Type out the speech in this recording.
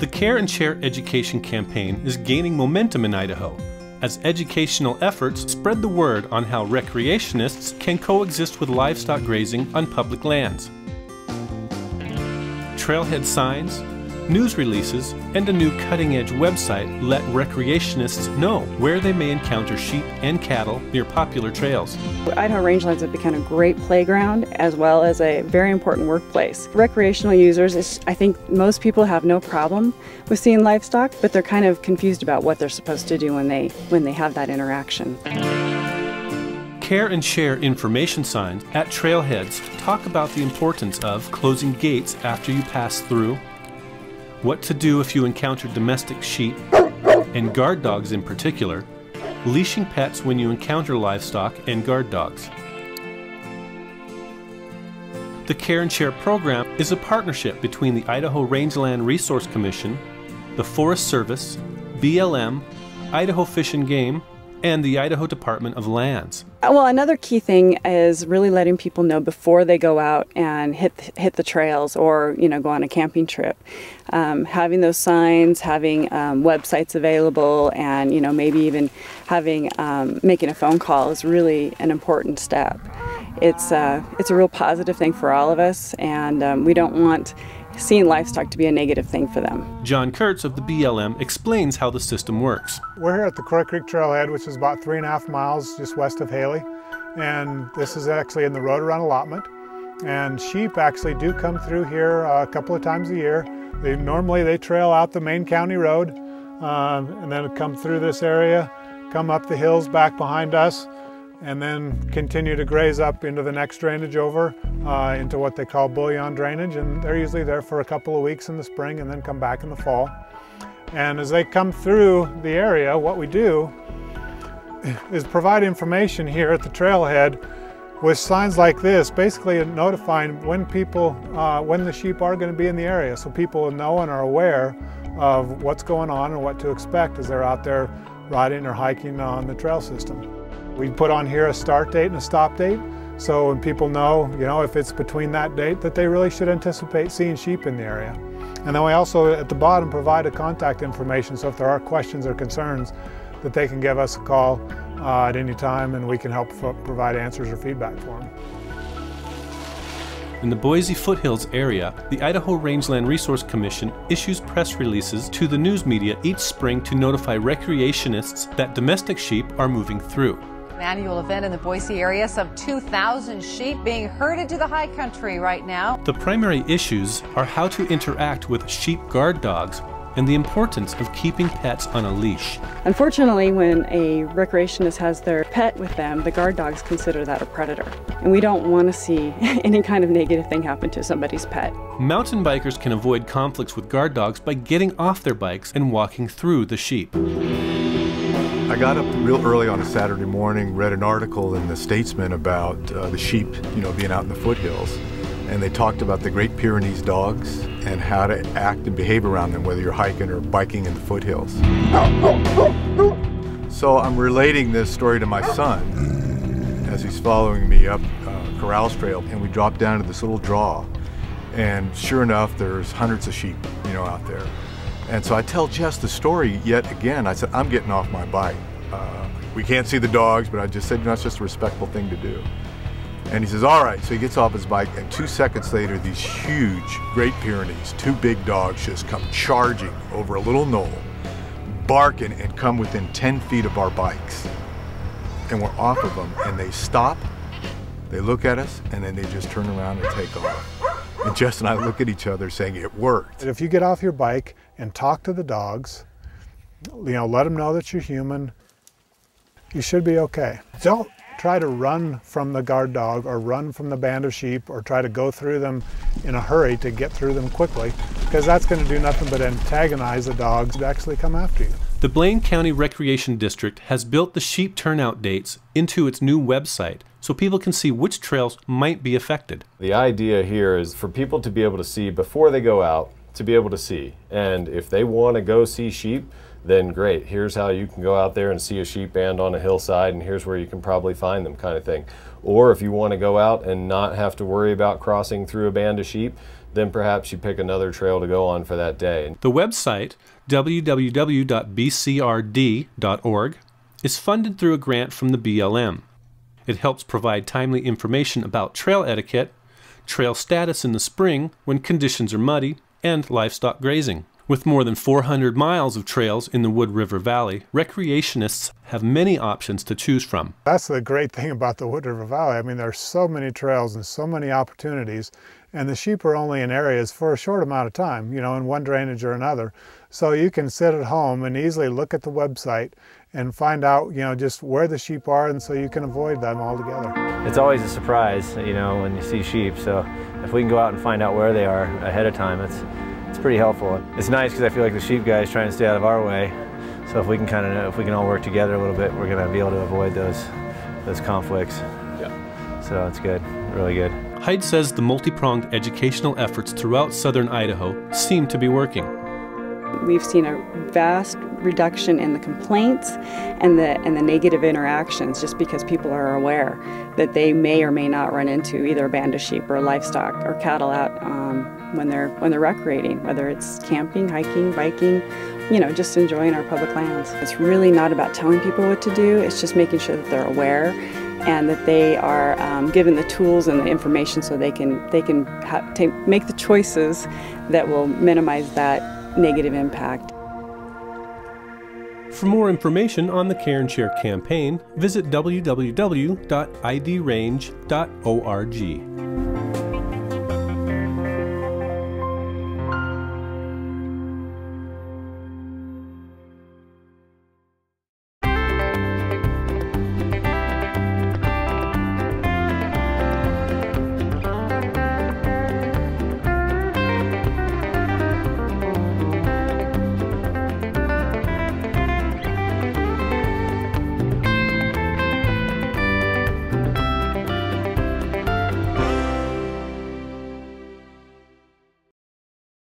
The Care and Share education campaign is gaining momentum in Idaho as educational efforts spread the word on how recreationists can coexist with livestock grazing on public lands. Trailhead signs, news releases, and a new cutting-edge website let recreationists know where they may encounter sheep and cattle near popular trails. Idaho rangelands have become a great playground as well as a very important workplace. Recreational users, I think most people have no problem with seeing livestock, but they're kind of confused about what they're supposed to do when they have that interaction. Care and Share information signs at trailheads talk about the importance of closing gates after you pass through, what to do if you encounter domestic sheep, and guard dogs in particular, leashing pets when you encounter livestock and guard dogs. The Care and Share program is a partnership between the Idaho Rangeland Resource Commission, the Forest Service, BLM, Idaho Fish and Game, and the Idaho Department of Lands. Well, another key thing is really letting people know before they go out and hit the trails or go on a camping trip. Having those signs, having websites available, and maybe even having making a phone call is really an important step. It's a real positive thing for all of us, and we don't want seeing livestock to be a negative thing for them. John Kurtz of the BLM explains how the system works. We're here at the Croy Creek Trailhead, which is about 3.5 miles just west of Haley. And this is actually in the road around allotment. And sheep actually do come through here a couple of times a year. Normally they trail out the main county road and then come through this area, come up the hills back behind us, and then continue to graze up into the next drainage over into what they call bullion drainage, and they're usually there for a couple of weeks in the spring and then come back in the fall. And as they come through the area, what we do is provide information here at the trailhead with signs like this, basically notifying when the sheep are going to be in the area, so people know and are aware of what's going on and what to expect as they're out there riding or hiking on the trail system. We put on here a start date and a stop date, so when people know, if it's between that date, that they really should anticipate seeing sheep in the area. And then we also, at the bottom, provide a contact information, so if there are questions or concerns, that they can give us a call at any time, and we can help provide answers or feedback for them. In the Boise foothills area, the Idaho Rangeland Resource Commission issues press releases to the news media each spring to notify recreationists that domestic sheep are moving through. Annual event in the Boise area, some 2,000 sheep being herded to the high country right now. The primary issues are how to interact with sheep guard dogs and the importance of keeping pets on a leash. Unfortunately, when a recreationist has their pet with them, the guard dogs consider that a predator. And we don't want to see any kind of negative thing happen to somebody's pet. Mountain bikers can avoid conflicts with guard dogs by getting off their bikes and walking through the sheep. I got up real early on a Saturday morning, read an article in the Statesman about the sheep, being out in the foothills. And they talked about the Great Pyrenees dogs and how to act and behave around them, whether you're hiking or biking in the foothills. So I'm relating this story to my son as he's following me up Corrals Trail, and we drop down to this little draw. And sure enough, there's hundreds of sheep, out there. And so I tell Jess the story yet again. I said, I'm getting off my bike. We can't see the dogs, but I just said, it's just a respectful thing to do. And he says, all right. So he gets off his bike, and 2 seconds later, these huge Great Pyrenees, 2 big dogs just come charging over a little knoll, barking, and come within 10 feet of our bikes. And we're off of them, and they stop, they look at us, and then they just turn around and take off. And Jess and I look at each other saying, it worked. If you get off your bike and talk to the dogs, let them know that you're human, you should be okay. Don't try to run from the guard dog or run from the band of sheep or try to go through them in a hurry to get through them quickly, because that's going to do nothing but antagonize the dogs to actually come after you. The Blaine County Recreation District has built the sheep turnout dates into its new website so people can see which trails might be affected. The idea here is for people to be able to see before they go out, to be able to see. And if they want to go see sheep, then great. Here's how you can go out there and see a sheep band on a hillside, and here's where you can probably find them, kind of thing. Or if you want to go out and not have to worry about crossing through a band of sheep, then perhaps you pick another trail to go on for that day. The website, www.bcrd.org, is funded through a grant from the BLM. It helps provide timely information about trail etiquette, trail status in the spring when conditions are muddy, and livestock grazing. With more than 400 miles of trails in the Wood River Valley, recreationists have many options to choose from. That's the great thing about the Wood River Valley. I mean, there's so many trails and so many opportunities, and the sheep are only in areas for a short amount of time, you know, in one drainage or another. So you can sit at home and easily look at the website and find out, you know, just where the sheep are, and so you can avoid them altogether. It's always a surprise, you know, when you see sheep. So if we can go out and find out where they are ahead of time, it's pretty helpful. It's nice because I feel like the sheep guys trying to stay out of our way. So if we can all work together a little bit, we're going to be able to avoid those conflicts. Yeah. So it's good, really good. Hyde says the multi-pronged educational efforts throughout southern Idaho seem to be working. We've seen a vast reduction in the complaints and the negative interactions, just because people are aware that they may or may not run into either a band of sheep or livestock or cattle out when they're recreating, whether it's camping, hiking, biking, you know, just enjoying our public lands. It's really not about telling people what to do. It's just making sure that they're aware and that they are given the tools and the information so they can make the choices that will minimize that negative impact. For more information on the Care and Share campaign, visit www.idrange.org.